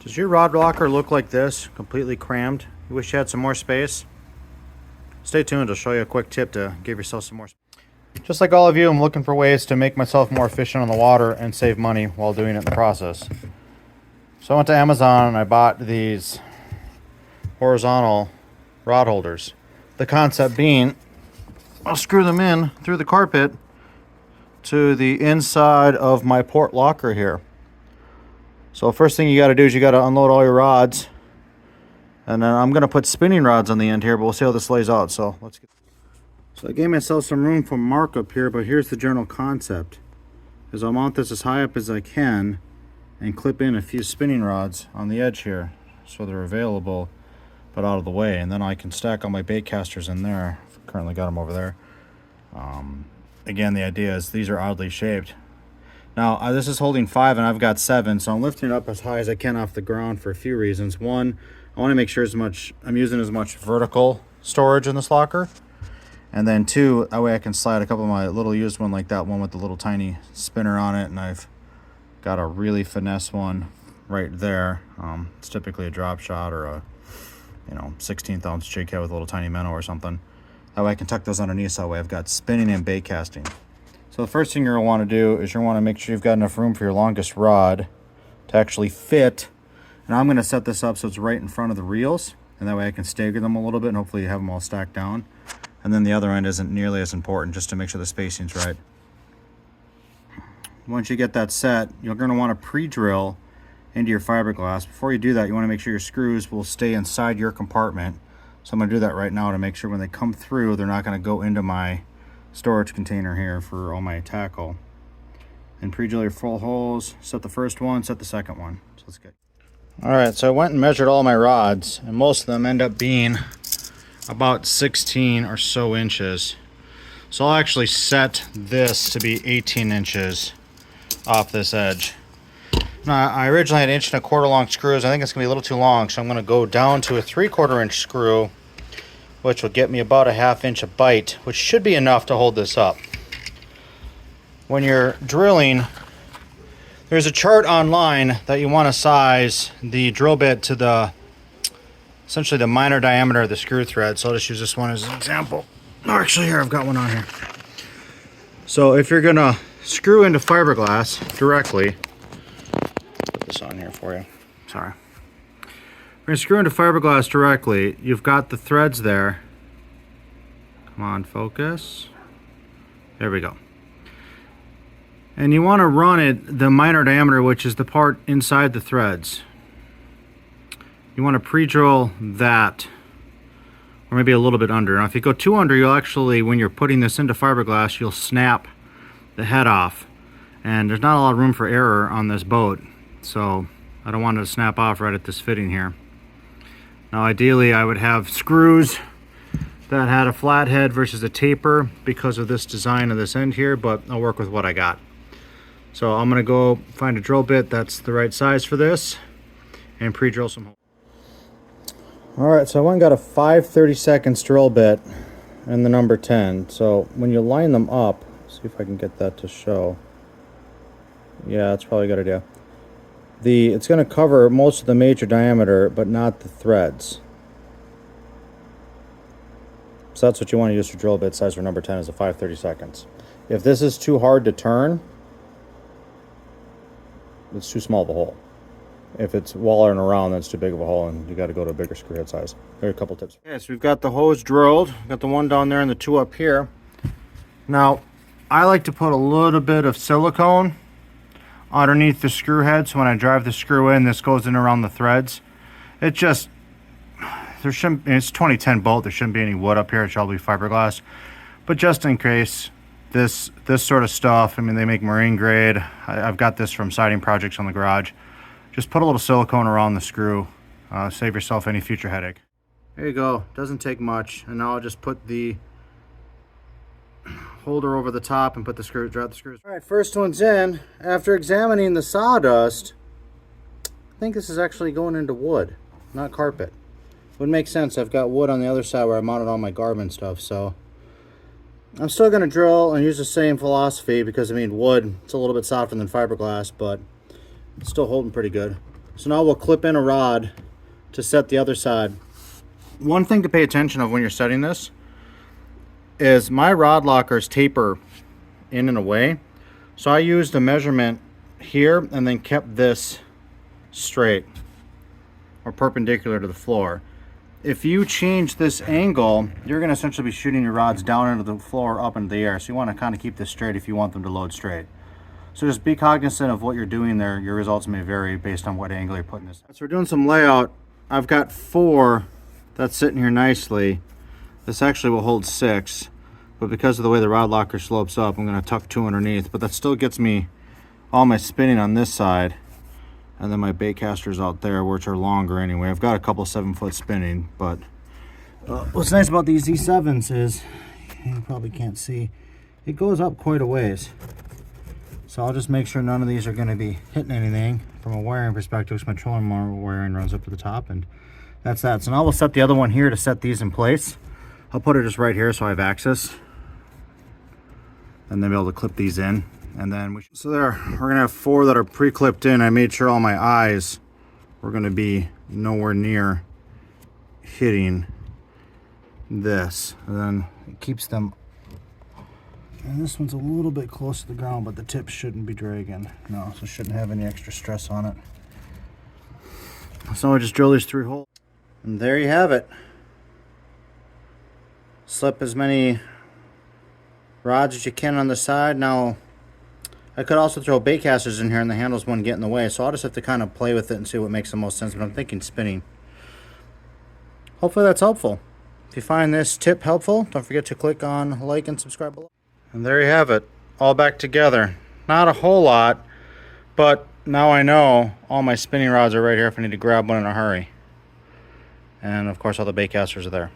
Does your rod locker look like this, completely crammed? You wish you had some more space? Stay tuned, I'll show you a quick tip to give yourself some more space. Just like all of you, I'm looking for ways to make myself more efficient on the water and save money while doing it in the process. So I went to Amazon and I bought these horizontal rod holders. The concept being, I'll screw them in through the carpet to the inside of my port locker here. So first thing you got to do is you got to unload all your rods, and then I'm going to put spinning rods on the end here, but we'll see how this lays out. So let's get. So I gave myself some room for markup here, but here's the general concept: is I'll mount this as high up as I can and clip in a few spinning rods on the edge here, so they're available but out of the way, and then I can stack all my bait casters in there. I've currently got them over there. Again, the idea is these are oddly shaped. Now, this is holding 5 and I've got 7, so I'm lifting it up as high as I can off the ground for a few reasons. One, I want to make sure I'm using as much vertical storage in this locker. And then two, that way I can slide a couple of my little used one like that one with the little tiny spinner on it, and I've got a really finesse one right there. It's typically a drop shot or a 16th ounce jig head with a little tiny minnow or something. That way I can tuck those underneath, so that way I've got spinning and bait casting. So the first thing you're going to want to do is you want to make sure you've got enough room for your longest rod to actually fit. And I'm going to set this up so it's right in front of the reels, and that way I can stagger them a little bit and hopefully have them all stacked down. And then the other end isn't nearly as important, just to make sure the spacing's right. Once you get that set, you're going to want to pre-drill into your fiberglass. Before you do that, you want to make sure your screws will stay inside your compartment. So I'm going to do that right now to make sure when they come through, they're not going to go into my storage container here for all my tackle. And pre-drill your full holes, set the first one, set the second one. So let's get. Alright, so I went and measured all my rods, and most of them end up being about 16 or so inches. So I'll actually set this to be 18 inches off this edge. Now, I originally had 1 1/4 inch long screws. I think it's going to be a little too long, so I'm going to go down to a 3/4 inch screw, which will get me about a 1/2 inch of bite, which should be enough to hold this up. When you're drilling, there's a chart online that you want to size the drill bit to essentially the minor diameter of the screw thread. So I'll just use this one as an example. Oh, actually here, I've got one on here. So if you're going to screw into fiberglass directly, put this on here for you. Sorry. We're going to screw into fiberglass directly. You've got the threads there. Come on, focus. There we go. And you want to run it the minor diameter, which is the part inside the threads. You want to pre-drill that, or maybe a little bit under. Now if you go too under, you'll actually, when you're putting this into fiberglass, you'll snap the head off. And there's not a lot of room for error on this boat, so I don't want it to snap off right at this fitting here. Now ideally I would have screws that had a flat head versus a taper because of this design of this end here, but I'll work with what I got. So I'm going to go find a drill bit that's the right size for this and pre-drill some holes. Alright, so I went and got a 5/32 drill bit and the number 10. So when you line them up, see if I can get that to show. Yeah, that's probably a good idea. It's going to cover most of the major diameter, but not the threads. So that's what you want to use for drill bit size for number 10 is a 5/32. If this is too hard to turn, it's too small of a hole. If it's wallering around, that's too big of a hole, and you got to go to a bigger screw head size. Here are a couple tips. Okay, so we've got the hose drilled. We've got the one down there and the two up here. Now, I like to put a little bit of silicone underneath the screw head, so when I drive the screw in, this goes in around the threads. It just, it's 2010 bolt, there shouldn't be any wood up here, it should all be fiberglass. But just in case, this sort of stuff, I mean, they make marine grade. I've got this from siding projects on the garage. Just put a little silicone around the screw, save yourself any future headache. There you go, doesn't take much. And now I'll just put the holder over the top and put the screw, drop the screws. All right, first one's in. After examining the sawdust, I think this is actually going into wood, not carpet. Would make sense. I've got wood on the other side where I mounted all my Garmin stuff, so I'm still going to drill and use the same philosophy because, I mean, wood, it's a little bit softer than fiberglass, but it's still holding pretty good. So now we'll clip in a rod to set the other side. One thing to pay attention of when you're setting this is my rod lockers taper in and away. So I used a measurement here and then kept this straight or perpendicular to the floor. If you change this angle, you're going to essentially be shooting your rods down into the floor, up into the air. So you want to kind of keep this straight if you want them to load straight. So just be cognizant of what you're doing there. Your results may vary based on what angle you're putting this. So we're doing some layout. I've got 4 that's sitting here nicely. This actually will hold 6, but because of the way the rod locker slopes up, I'm going to tuck 2 underneath. But that still gets me all my spinning on this side, and then my bait casters out there, which are longer anyway. I've got a couple 7-foot spinning, but what's nice about these Z7s is, you probably can't see, it goes up quite a ways. So I'll just make sure none of these are going to be hitting anything from a wiring perspective, because my trolling motor wiring runs up to the top, and that's that. So now we'll set the other one here to set these in place. I'll put it just right here so I have access, and then be able to clip these in. And then so there, we're going to have 4 that are pre-clipped in. I made sure all my eyes were going to be nowhere near hitting this, and then it keeps them. And this one's a little bit close to the ground, but the tip shouldn't be dragging. No, so it shouldn't have any extra stress on it. So I just drill these 3 holes. And there you have it. Slip as many rods as you can on the side. Now, I could also throw bait casters in here and the handles wouldn't get in the way. So I'll just have to kind of play with it and see what makes the most sense. But I'm thinking spinning. Hopefully that's helpful. If you find this tip helpful, don't forget to click on like and subscribe below. And there you have it, all back together. Not a whole lot, but now I know all my spinning rods are right here if I need to grab one in a hurry. And of course all the bait casters are there.